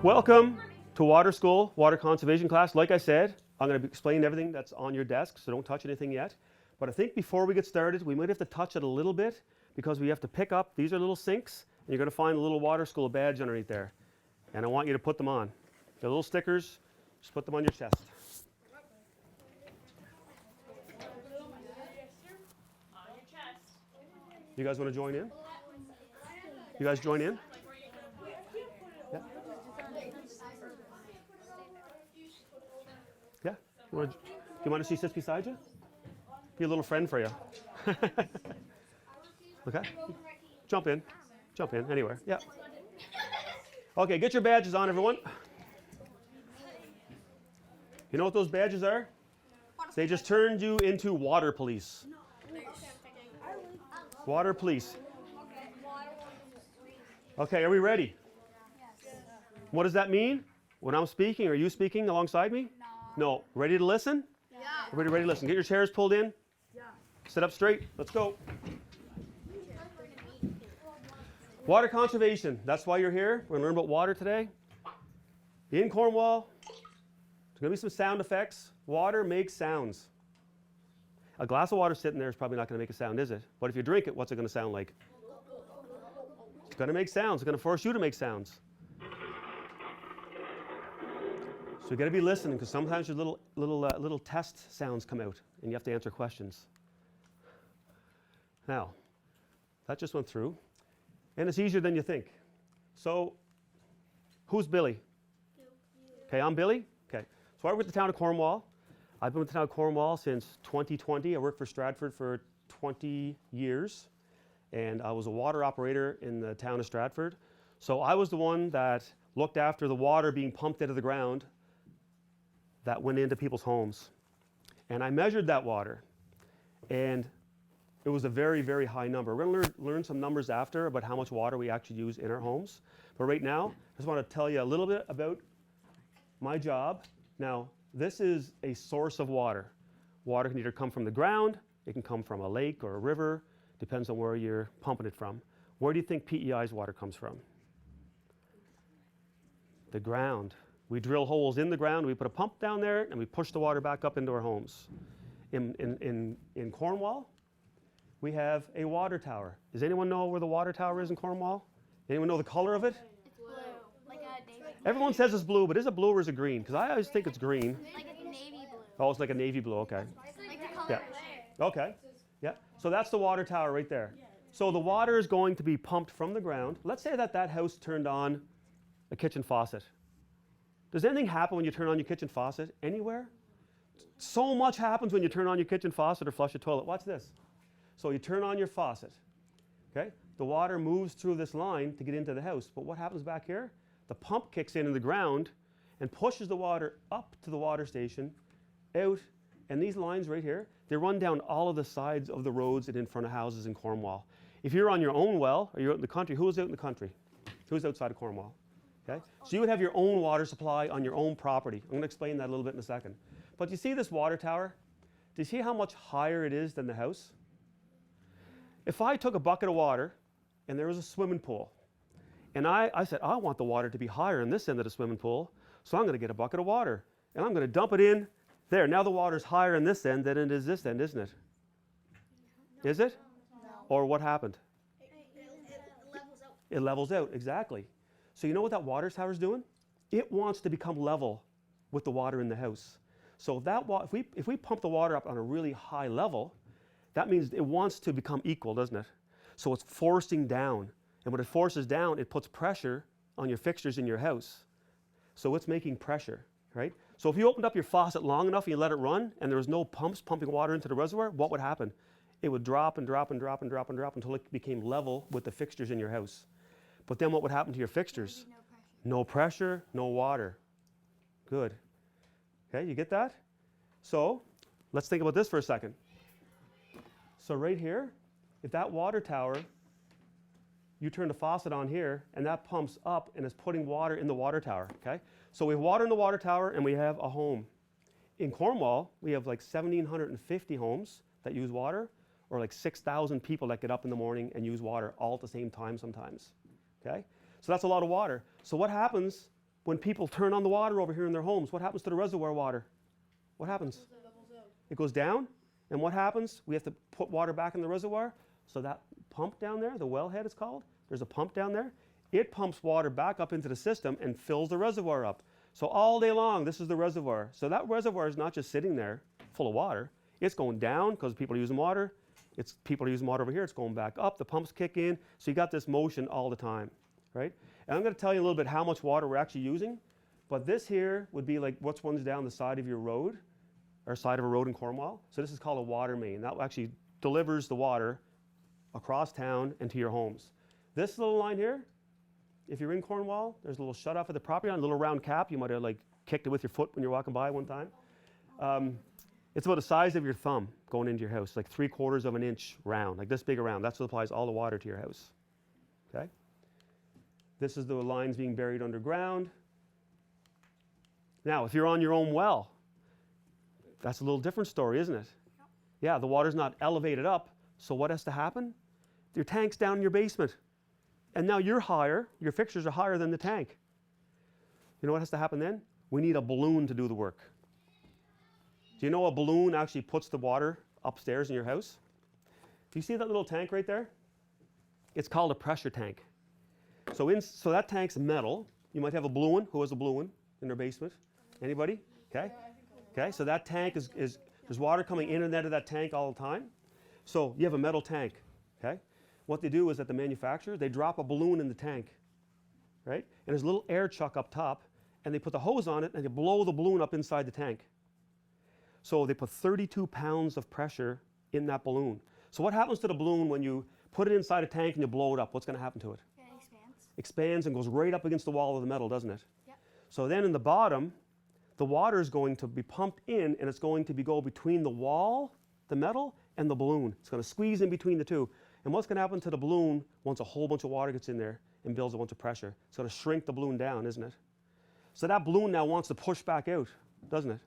Welcome to Water School, Water Conservation class. Like I said, I'm going to be explaining everything that's on your desk, so don't touch anything yet. But I think before we get started, we might have to touch it a little bit because we have to pick up, these are little sinks, and you're going to find a little Water School badge underneath there. And I want you to put them on. They're little stickers, just put them on your chest. You guys want to join in? You guys join in? Yeah. Yeah. Do you want to see sits beside you? Be a little friend for you. Okay. Jump in. Jump in anywhere. Yeah. Okay, get your badges on, everyone. You know what those badges are? They just turned you into water police. Water police. Okay, are we ready? What does that mean? When I'm speaking, are you speaking alongside me? No. Ready to listen? Yeah. Everybody ready to listen? Get your chairs pulled in. Yeah. Sit up straight. Let's go. Water conservation. That's why you're here. We're going to learn about water today. In Cornwall, there's going to be some sound effects. Water makes sounds. A glass of water sitting there is probably not going to make a sound, is it? But if you drink it, what's it going to sound like? It's going to make sounds. It's going to force you to make sounds. So you got to be listening because sometimes your little test sounds come out and you have to answer questions. Now, that just went through, and it's easier than you think. So, who's Billy? Okay, I'm Billy. Okay, so I work with the town of Cornwall. I've been with the town of Cornwall since 2020. I worked for Stratford for 20 years, and I was a water operator in the town of Stratford. So I was the one that looked after the water being pumped out of the ground that went into people's homes. And I measured that water, and it was a very, very high number. We're going to learn some numbers after about how much water we actually use in our homes. But right now, I just want to tell you a little bit about my job. Now, this is a source of water. Water can either come from the ground, it can come from a lake or a river, depends on where you're pumping it from. Where do you think PEI's water comes from? The ground. We drill holes in the ground, we put a pump down there, and we push the water back up into our homes. In Cornwall, we have a water tower. Does anyone know where the water tower is in Cornwall? Anyone know the color of it? It's blue. Like a navy blue. Everyone says it's blue, but is it blue or is it green? Because I always think it's green. Like a navy blue. Oh, it's like a navy blue, okay. Like the color Yeah. red. Okay, yeah. So that's the water tower right there. So the water is going to be pumped from the ground. Let's say that house turned on a kitchen faucet. Does anything happen when you turn on your kitchen faucet anywhere? So much happens when you turn on your kitchen faucet or flush a toilet. Watch this. So you turn on your faucet, okay? The water moves through this line to get into the house. But what happens back here? The pump kicks in the ground and pushes the water up to the water station, out, and these lines right here, they run down all of the sides of the roads and in front of houses in Cornwall. If you're on your own well, or you're out in the country, who is out in the country? Who's outside of Cornwall? Okay? So you would have your own water supply on your own property. I'm going to explain that a little bit in a second. But you see this water tower? Do you see how much higher it is than the house? If I took a bucket of water and there was a swimming pool, and I said, I want the water to be higher in this end of the swimming pool, so I'm going to get a bucket of water, and I'm going to dump it in there. Now the water's higher in this end than it is this end, isn't it? Is it? No. Or what happened? It levels out. It levels out, exactly. So you know what that water tower's doing? It wants to become level with the water in the house. So if we pump the water up on a really high level, that means it wants to become equal, doesn't it? So it's forcing down. And when it forces down, it puts pressure on your fixtures in your house. So it's making pressure, right? So if you opened up your faucet long enough and you let it run, and there was no pumps pumping water into the reservoir, what would happen? It would drop and drop and drop and drop and drop until it became level with the fixtures in your house. But then what would happen to your fixtures? No pressure, no water. Good. Okay, you get that? So let's think about this for a second. So right here, if that water tower, you turn the faucet on here, and that pumps up and is putting water in the water tower, okay? So we have water in the water tower, and we have a home. In Cornwall, we have like 1,750 homes that use water, or like 6,000 people that get up in the morning and use water all at the same time sometimes, okay? So that's a lot of water. So what happens when people turn on the water over here in their homes, what happens to the reservoir water? What happens? It goes down. And what happens? We have to put water back in the reservoir. So that pump down there, the wellhead it's called, there's a pump down there. It pumps water back up into the system and fills the reservoir up. So all day long, this is the reservoir. So that reservoir is not just sitting there full of water. It's going down because people are using water. People are using water over here. It's going back up. The pumps kick in. So you got this motion all the time, right? And I'm going to tell you a little bit how much water we're actually using. But this here would be like what runs down the side of your road, or side of a road in Cornwall. So this is called a water main. That actually delivers the water across town and to your homes. This little line here, if you're in Cornwall, there's a little shut off of the property line, a little round cap. You might have like kicked it with your foot when you're walking by one time. It's about the size of your thumb going into your house, like 3/4 of an inch round, like this big around. That supplies all the water to your house. Okay? This is the lines being buried underground. Now, if you're on your own well, that's a little different story, isn't it? Yeah, the water's not elevated up, so what has to happen? Your tank's down in your basement. And now you're higher, your fixtures are higher than the tank. You know what has to happen then? We need a balloon to do the work. Do you know a balloon actually puts the water upstairs in your house? Do you see that little tank right there? It's called a pressure tank. So that tank's metal. You might have a blue one. Who has a blue one in their basement? Anybody? Okay. Okay, so that tank there's water coming in and out of that tank all the time. So you have a metal tank, okay? What they do is at the manufacturer, they drop a balloon in the tank, right? And there's a little air chuck up top, and they put the hose on it, and they blow the balloon up inside the tank. So they put 32 pounds of pressure in that balloon. So what happens to the balloon when you put it inside a tank and you blow it up? What's going to happen to it? It expands. Expands and goes right up against the wall of the metal, doesn't it? Yep. So then in the bottom, the water is going to be pumped in, and it's going to go between the wall, the metal, and the balloon. It's going to squeeze in between the two. And what's going to happen to the balloon once a whole bunch of water gets in there and builds a bunch of pressure? It's going to shrink the balloon down, isn't it? So that balloon now wants to push back out, doesn't it?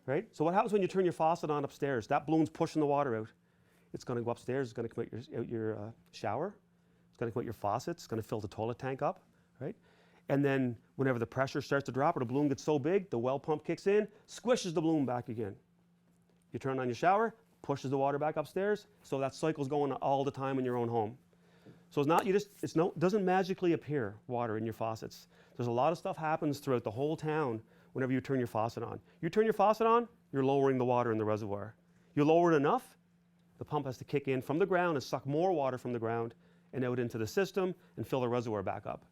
Right? So what happens when you turn your faucet on upstairs? That balloon's pushing the water out. It's going to go upstairs. It's going to come out your shower. It's going to come out your faucet. It's going to fill the toilet tank up, right? And then whenever the pressure starts to drop or the balloon gets so big, the well pump kicks in, squishes the balloon back again. You turn on your shower, pushes the water back upstairs, so that cycle's going all the time in your own home. So it doesn't magically appear, water in your faucets. There's a lot of stuff happens throughout the whole town whenever you turn your faucet on. You turn your faucet on, you're lowering the water in the reservoir. You lower it enough, the pump has to kick in from the ground and suck more water from the ground and out into the system and fill the reservoir back up.